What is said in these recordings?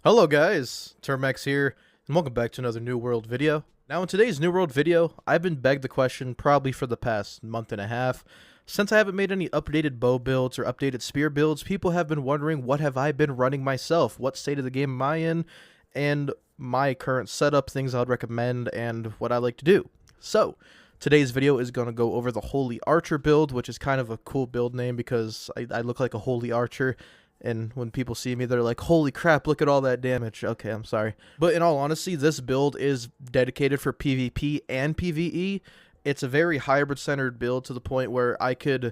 Hello guys, Termex here, and welcome back to another New World video. Now in today's New World video, I've been begged the question probably for the past month and a half. Since I haven't made any updated bow builds or updated spear builds, people have been wondering what have I been running myself, what state of the game am I in, and my current setup, things I would recommend, and what I like to do. So, today's video is going to go over the Holy Archer build, which is kind of a cool build name because I look like a Holy Archer. And when people see me, they're like, holy crap, look at all that damage. Okay, I'm sorry. But in all honesty, this build is dedicated for PvP and PvE. It's a very hybrid-centered build to the point where I could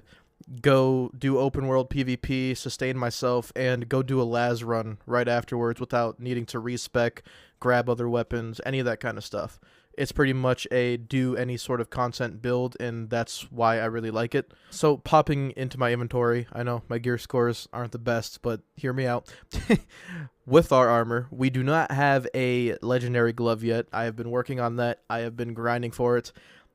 go do open world PvP, sustain myself, and go do a las run right afterwards without needing to respec, grab other weapons, any of that kind of stuff. It's pretty much a do any sort of content build, and that's why I really like it. So popping into my inventory, I know my gear scores aren't the best, but hear me out. With our armor, we do not have a legendary glove yet. I have been working on that. I have been grinding for it.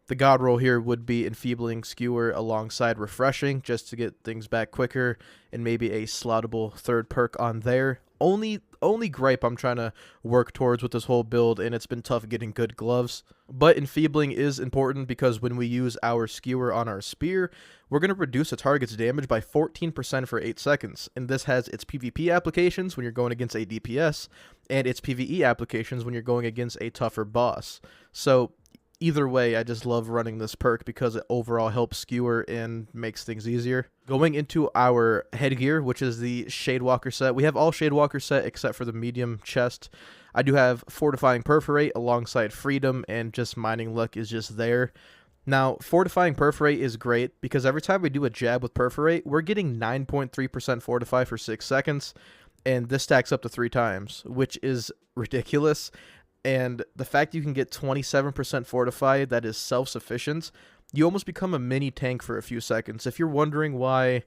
The god roll here would be Enfeebling Skewer alongside Refreshing, just to get things back quicker, and maybe a slottable third perk on there. Only gripe I'm trying to work towards with this whole build, and it's been tough getting good gloves. But Enfeebling is important because when we use our Skewer on our spear, we're going to reduce a target's damage by 14% for 8 seconds. And this has its PvP applications when you're going against a DPS, and its PvE applications when you're going against a tougher boss. So either way, I just love running this perk because it overall helps skewer and makes things easier. Going into our headgear, which is the Shadewalker set. We have all Shadewalker set except for the medium chest. I do have Fortifying Perforate alongside Freedom, and just Mining Luck is just there. Now, Fortifying Perforate is great because every time we do a jab with Perforate, we're getting 9.3% Fortify for 6 seconds, and this stacks up to 3 times, which is ridiculous. And the fact you can get 27% Fortify that is self-sufficient, you almost become a mini tank for a few seconds. If you're wondering why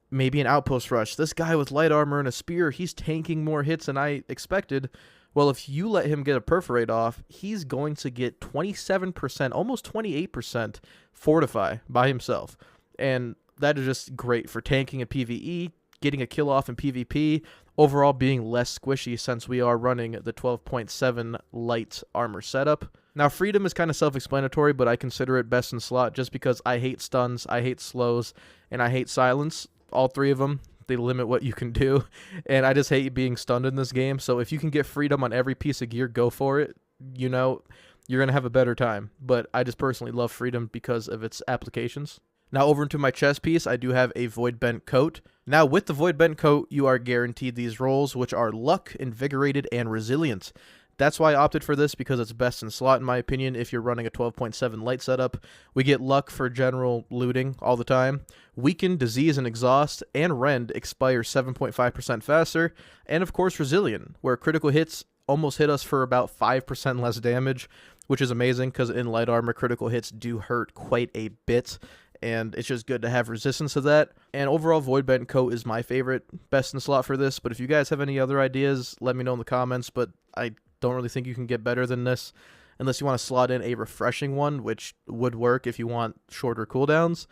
maybe an outpost rush, this guy with light armor and a spear, he's tanking more hits than I expected. Well, if you let him get a perforate off, he's going to get 27%, almost 28% Fortify by himself. And that is just great for tanking a PvE, getting a kill off in PvP, overall being less squishy since we are running the 12.7 light armor setup. Now, Freedom is kind of self-explanatory, but I consider it best in slot just because I hate stuns, I hate slows, and I hate silence. All 3 of them, they limit what you can do, and I just hate being stunned in this game. So if you can get Freedom on every piece of gear, go for it. You know, you're going to have a better time. But I just personally love Freedom because of its applications. Now over into my chest piece, I do have a Void Bent Coat. Now with the Void Bent Coat, you are guaranteed these rolls, which are Luck, Invigorated, and Resilient. That's why I opted for this, because it's best in slot in my opinion if you're running a 12.7 light setup. We get Luck for general looting all the time. Weaken, Disease, and Exhaust, and Rend expire 7.5% faster. And of course Resilient, where critical hits almost hit us for about 5% less damage, which is amazing because in light armor, critical hits do hurt quite a bit. And it's just good to have resistance to that. And overall, Void Bent Coat is my favorite, best in slot for this. But if you guys have any other ideas, let me know in the comments. But I don't really think you can get better than this, unless you want to slot in a Refreshing one, which would work if you want shorter cooldowns.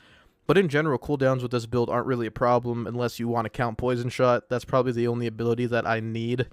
But in general, cooldowns with this build aren't really a problem unless you want to count Poison Shot. That's probably the only ability that I need,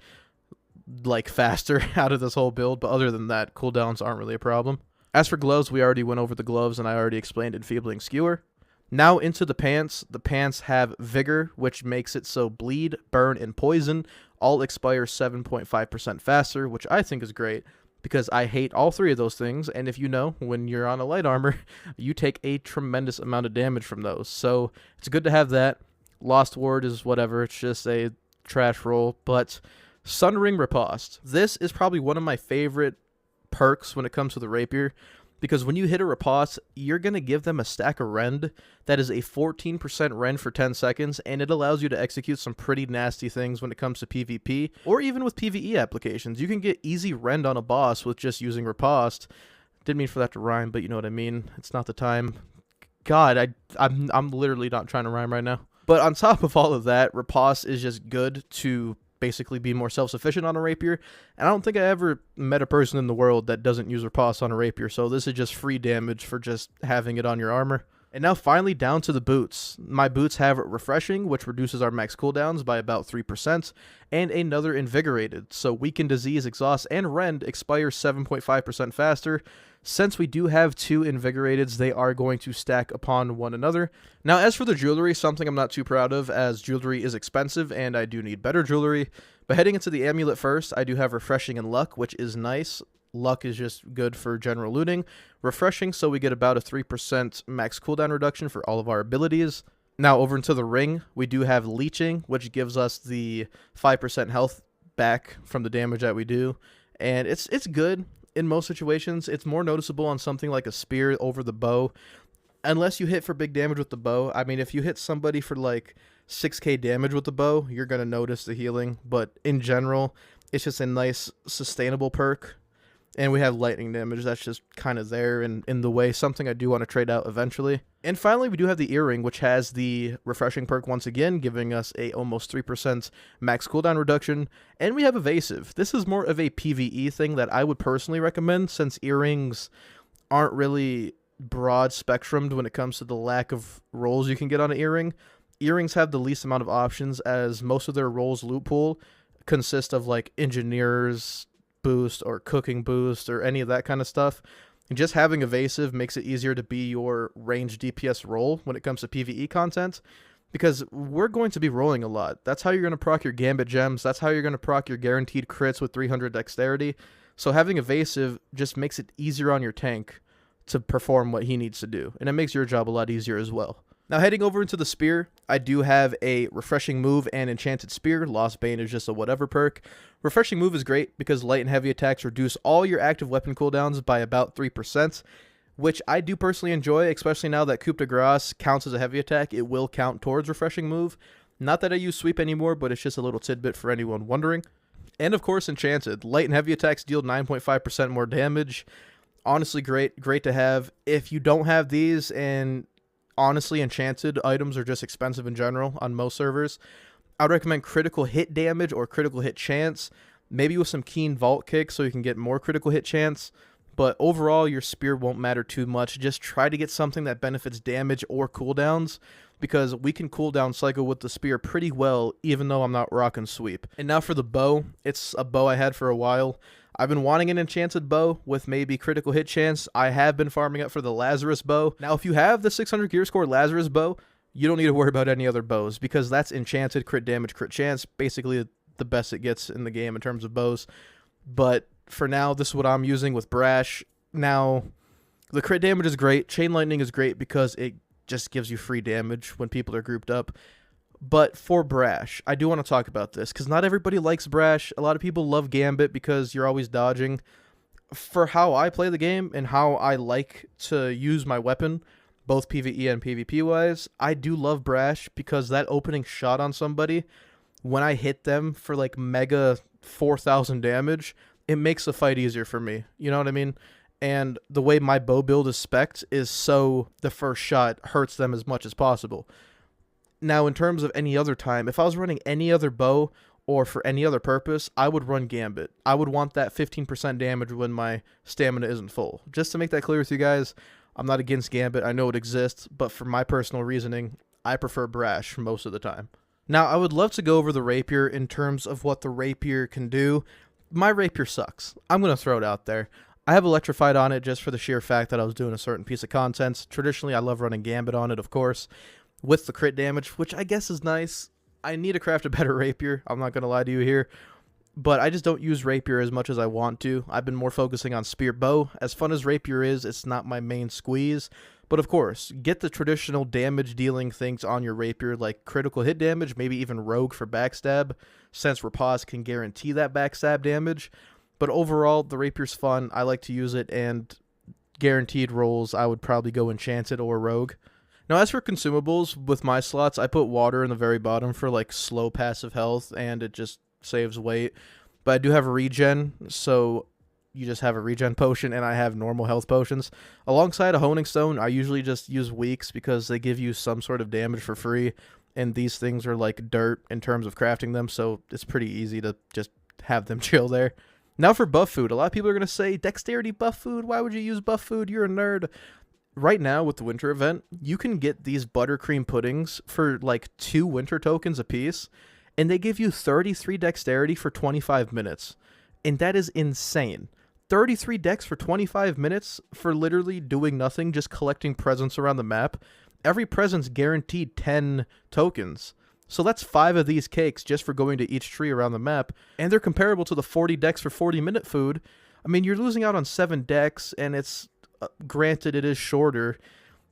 like, faster out of this whole build. But other than that, cooldowns aren't really a problem. As for gloves, we already went over the gloves, and I already explained Enfeebling Skewer. Now into the pants. The pants have Vigor, which makes it so Bleed, Burn, and Poison all expire 7.5% faster, which I think is great, because I hate all 3 of those things, and if you know, when you're on a light armor, you take a tremendous amount of damage from those. So it's good to have that. Lost Ward is whatever, it's just a trash roll, but Sunring Riposte. This is probably one of my favorite perks when it comes to the rapier, because when you hit a riposte, you're going to give them a stack of rend that is a 14% rend for 10 seconds, and it allows you to execute some pretty nasty things when it comes to PvP, or even with PvE applications. You can get easy rend on a boss with just using riposte. Didn't mean for that to rhyme, but you know what I mean. It's not the time. God, I'm literally not trying to rhyme right now. But on top of all of that, riposte is just good to basically be more self-sufficient on a rapier, and I don't think I ever met a person in the world that doesn't use riposte on a rapier, so this is just free damage for just having it on your armor. And now finally down to the boots. My boots have Refreshing, which reduces our max cooldowns by about 3%, and another Invigorated, so Weaken, Disease, Exhaust, and Rend expire 7.5% faster. Since we do have two Invigorateds, they are going to stack upon one another. Now as for the jewelry, something I'm not too proud of, as jewelry is expensive and I do need better jewelry. But heading into the amulet first, I do have Refreshing and Luck, which is nice. Luck is just good for general looting. Refreshing, so we get about a 3% max cooldown reduction for all of our abilities. Now over into the ring, we do have Leeching, which gives us the 5% health back from the damage that we do. And it's good in most situations. It's more noticeable on something like a spear over the bow. Unless you hit for big damage with the bow. I mean, if you hit somebody for like 6k damage with the bow, you're going to notice the healing. But in general, it's just a nice sustainable perk. And we have lightning damage, that's just kind of there and in the way, something I do want to trade out eventually. And finally, we do have the earring, which has the Refreshing perk once again, giving us a almost 3% max cooldown reduction. And we have Evasive. This is more of a PvE thing that I would personally recommend, since earrings aren't really broad spectrumed when it comes to the lack of rolls you can get on an earring. Earrings have the least amount of options, as most of their rolls loot pool consist of like engineers boost or cooking boost or any of that kind of stuff. And just having Evasive makes it easier to be your range DPS role when it comes to PvE content, because we're going to be rolling a lot. That's how you're going to proc your Gambit gems. That's how you're going to proc your guaranteed crits with 300 dexterity. So having Evasive just makes it easier on your tank to perform what he needs to do, and it makes your job a lot easier as well. Now heading over into the spear, I do have a Refreshing move and Enchanted Spear. Lost Bane is just a whatever perk. Refreshing move is great because light and heavy attacks reduce all your active weapon cooldowns by about 3%, which I do personally enjoy, especially now that Coup de Grace counts as a heavy attack. It will count towards Refreshing move. Not that I use Sweep anymore, but it's just a little tidbit for anyone wondering. And of course Enchanted. Light and heavy attacks deal 9.5% more damage. Honestly great to have. If you don't have these, and honestly, enchanted items are just expensive in general on most servers, I would recommend critical hit damage or critical hit chance, maybe with some keen vault kick so you can get more critical hit chance. But overall, your spear won't matter too much. Just try to get something that benefits damage or cooldowns, because we can cooldown cycle with the spear pretty well, even though I'm not rocking Sweep. And now for the bow. It's a bow I had for a while. I've been wanting an enchanted bow with maybe critical hit chance. I have been farming up for the Lazarus bow. Now, if you have the 600 gear score Lazarus bow, you don't need to worry about any other bows, because that's enchanted, crit damage, crit chance, basically the best it gets in the game in terms of bows. But for now, this is what I'm using with Brash. Now, the crit damage is great. Chain Lightning is great because it just gives you free damage when people are grouped up. But for Brash, I do want to talk about this, because not everybody likes Brash. A lot of people love Gambit because you're always dodging. For how I play the game and how I like to use my weapon, both PvE and PvP wise, I do love Brash, because that opening shot on somebody, when I hit them for like mega 4,000 damage, it makes the fight easier for me. You know what I mean? And the way my bow build is spec'd is so the first shot hurts them as much as possible. Now, in terms of any other time, if I was running any other bow or for any other purpose, I would run Gambit. I would want that 15% damage when my stamina isn't full. Just to make that clear with you guys, I'm not against Gambit. I know it exists, but for my personal reasoning, I prefer Brash most of the time. Now, I would love to go over the Rapier in terms of what the Rapier can do. My Rapier sucks. I'm going to throw it out there. I have Electrified on it just for the sheer fact that I was doing a certain piece of content. Traditionally, I love running Gambit on it, of course, with the crit damage, which I guess is nice. I need to craft a better Rapier. I'm not going to lie to you here. But I just don't use Rapier as much as I want to. I've been more focusing on Spear Bow. As fun as Rapier is, it's not my main squeeze. But of course, get the traditional damage dealing things on your Rapier, like critical hit damage, maybe even Rogue for backstab, since Rapace can guarantee that backstab damage. But overall, the Rapier's fun. I like to use it, and guaranteed rolls, I would probably go Enchanted or Rogue. Now, as for consumables, with my slots, I put water in the very bottom for like slow passive health, and it just saves weight. But I do have a regen, so you just have a regen potion, and I have normal health potions. Alongside a honing stone, I usually just use weaks because they give you some sort of damage for free, and these things are like dirt in terms of crafting them, so it's pretty easy to just have them chill there. Now for buff food, a lot of people are going to say, Dexterity buff food, why would you use buff food? You're a nerd. right now with the winter event, you can get these buttercream puddings for like 2 winter tokens a piece, and they give you 33 dexterity for 25 minutes. And that is insane. 33 dex for 25 minutes for literally doing nothing, just collecting presents around the map. Every present's guaranteed 10 tokens. So that's 5 of these cakes just for going to each tree around the map, and they're comparable to the 40 dex for 40-minute food. I mean, you're losing out on 7 dex, and it's, granted it is shorter,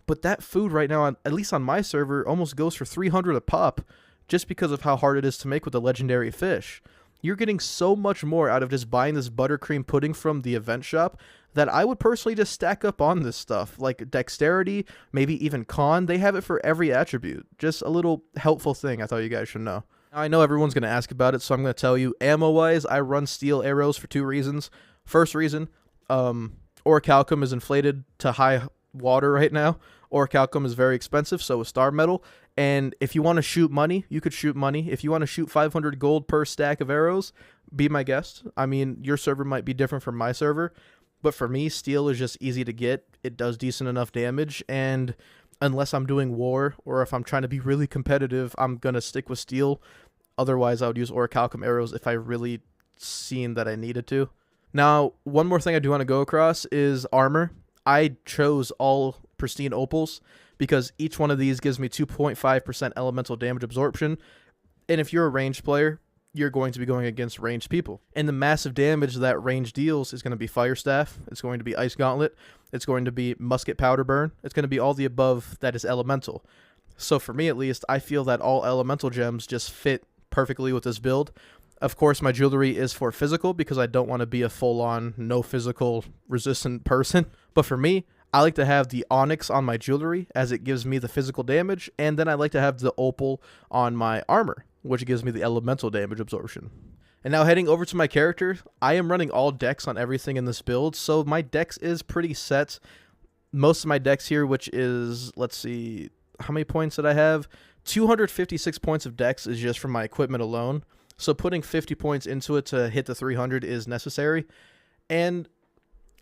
but that food right now, at least on my server, almost goes for 300 a pop, just because of how hard it is to make with the legendary fish. You're getting so much more out of just buying this buttercream pudding from the event shop that I would personally just stack up on this stuff. Like Dexterity, maybe even Con, they have it for every attribute. Just a little helpful thing I thought you guys should know. Now, I know everyone's going to ask about it, so I'm going to tell you. Ammo-wise, I run steel arrows for 2 reasons. First reason, orichalcum is inflated to high water right now. Orichalcum is very expensive, so is star metal. And if you want to shoot money, you could shoot money. If you want to shoot 500 gold per stack of arrows, be my guest. I mean, your server might be different from my server, but for me, steel is just easy to get. It does decent enough damage, and unless I'm doing war or if I'm trying to be really competitive, I'm going to stick with steel. Otherwise, I would use orichalcum arrows if I really seen that I needed to. Now, one more thing I do want to go across is armor. I chose all pristine opals because each one of these gives me 2.5% elemental damage absorption. And if you're a ranged player, you're going to be going against ranged people. And the massive damage that range deals is going to be Fire Staff, it's going to be Ice Gauntlet, it's going to be Musket Powder Burn, it's going to be all the above that is elemental. So for me at least, I feel that all elemental gems just fit perfectly with this build. Of course, my jewelry is for physical because I don't want to be a full-on, no physical resistant person. But for me, I like to have the onyx on my jewelry as it gives me the physical damage, and then I like to have the opal on my armor, which gives me the elemental damage absorption. And now heading over to my character, I am running all dex on everything in this build, so my dex is pretty set. Most of my dex here, which is, let's see, how many points did I have? 256 points of dex is just from my equipment alone, so putting 50 points into it to hit the 300 is necessary. And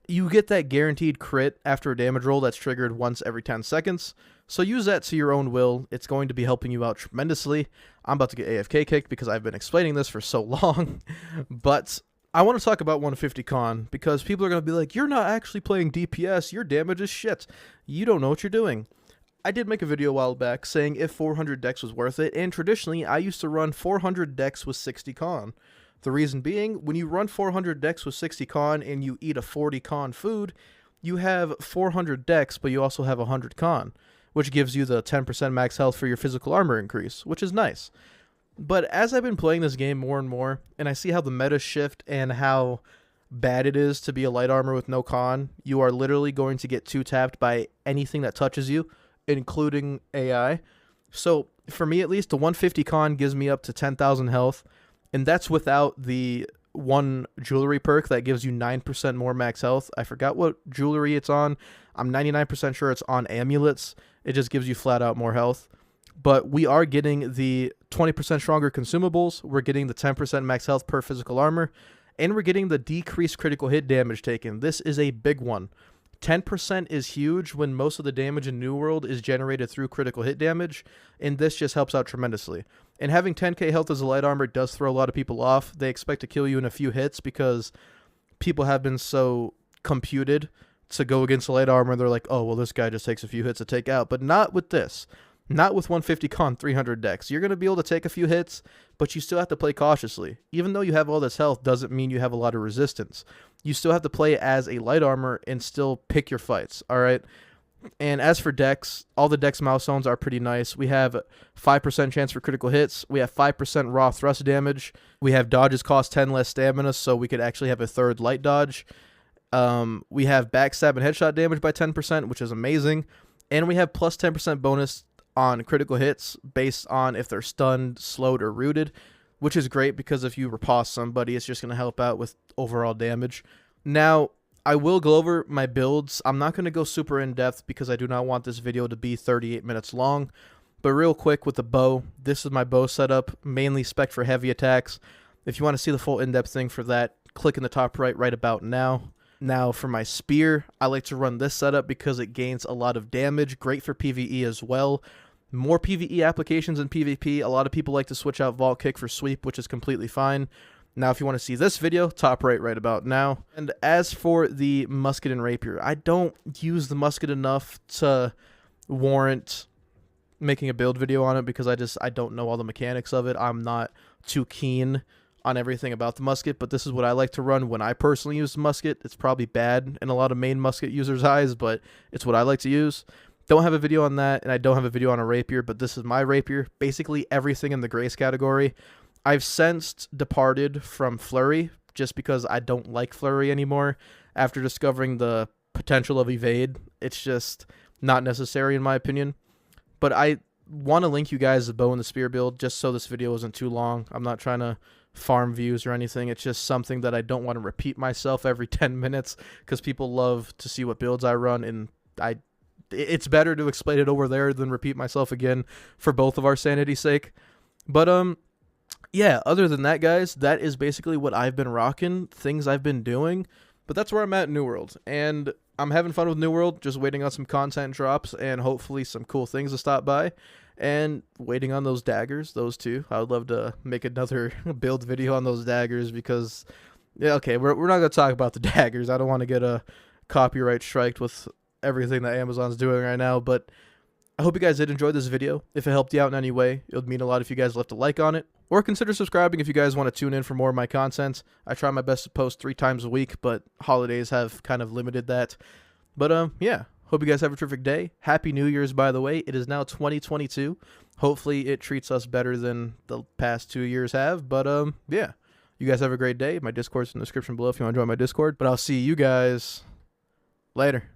you get that guaranteed crit after a damage roll that's triggered once every 10 seconds. So use that to your own will. It's going to be helping you out tremendously. I'm about to get AFK kicked because I've been explaining this for so long. But I want to talk about 150 con because people are going to be like, you're not actually playing DPS. Your damage is shit. You don't know what you're doing. I did make a video a while back saying if 400 dex was worth it. And traditionally, I used to run 400 dex with 60 con. The reason being, when you run 400 dex with 60 con and you eat a 40 con food, you have 400 dex, but you also have 100 con, which gives you the 10% max health for your physical armor increase, which is nice. But as I've been playing this game more and more, and I see how the meta shift and how bad it is to be a light armor with no con, you are literally going to get 2-tapped by anything that touches you, including AI. So for me at least, the 150 con gives me up to 10,000 health, and that's without the one jewelry perk that gives you 9% more max health. I forgot what jewelry it's on. I'm 99% sure it's on amulets. It just gives you flat out more health. But we are getting the 20% stronger consumables. We're getting the 10% max health per physical armor. And we're getting the decreased critical hit damage taken. This is a big one. 10% is huge when most of the damage in New World is generated through critical hit damage, and this just helps out tremendously. And having 10k health as a light armor does throw a lot of people off. They expect to kill you in a few hits because people have been so computed to go against a light armor, and they're like, oh, well, this guy just takes a few hits to take out. But not with this. Not with 150 con 300 dex. You're going to be able to take a few hits, but you still have to play cautiously. Even though you have all this health doesn't mean you have a lot of resistance. You still have to play as a light armor and still pick your fights, all right? And as for dex, all the dex milestones are pretty nice. We have 5% chance for critical hits. We have 5% raw thrust damage. We have dodges cost 10 less stamina, so we could actually have a third light dodge. We have backstab and headshot damage by 10%, which is amazing. And we have plus 10% bonus on critical hits based on if they're stunned, slowed, or rooted, which is great because if you riposte somebody, it's just going to help out with overall damage. Now, I will go over my builds. I'm not going to go super in-depth because I do not want this video to be 38 minutes long, but real quick with the bow, this is my bow setup, mainly spec for heavy attacks. If you want to see the full in-depth thing for that, click in the top right about now. Now for my spear, I like to run this setup because it gains a lot of damage, great for PvE as well. More PvE applications than PvP. A lot of people like to switch out Vault Kick for Sweep, which is completely fine. Now, if you want to see this video, top right about now. And as for the musket and rapier, I don't use the musket enough to warrant making a build video on it because I don't know all the mechanics of it. I'm not too keen on everything about the musket, but this is what I like to run when I personally use the musket. It's probably bad in a lot of main musket users' eyes, but it's what I like to use. Don't have a video on that, and I don't have a video on a rapier, but this is my rapier. Basically everything in the grace category. I've since departed from flurry just because I don't like flurry anymore after discovering the potential of evade. It's just not necessary in my opinion. But I want to link you guys the bow and the spear build just so this video isn't too long. I'm not trying to farm views or anything. It's just something that I don't want to repeat myself every 10 minutes because people love to see what builds I run, and it's better to explain it over there than repeat myself again for both of our sanity's sake. But yeah, other than that, guys, that is basically what I've been rocking, things I've been doing. But that's where I'm at in New World, and I'm having fun with New World, just waiting on some content drops and hopefully some cool things to stop by, and waiting on those daggers, those two. I would love to make another build video on those daggers because, yeah, okay, we're not going to talk about the daggers. I don't want to get a copyright striked with everything that Amazon's doing right now, but I hope you guys did enjoy this video. If it helped you out in any way, it would mean a lot if you guys left a like on it, or consider subscribing if you guys want to tune in for more of my content. I try my best to post 3 times a week, but holidays have kind of limited that. But yeah, hope you guys have a terrific day. Happy New Year's, by the way. It is now 2022. Hopefully it treats us better than the past 2 years have. But yeah, you guys have a great day. My Discord's in the description below if you want to join my Discord. But I'll see you guys later.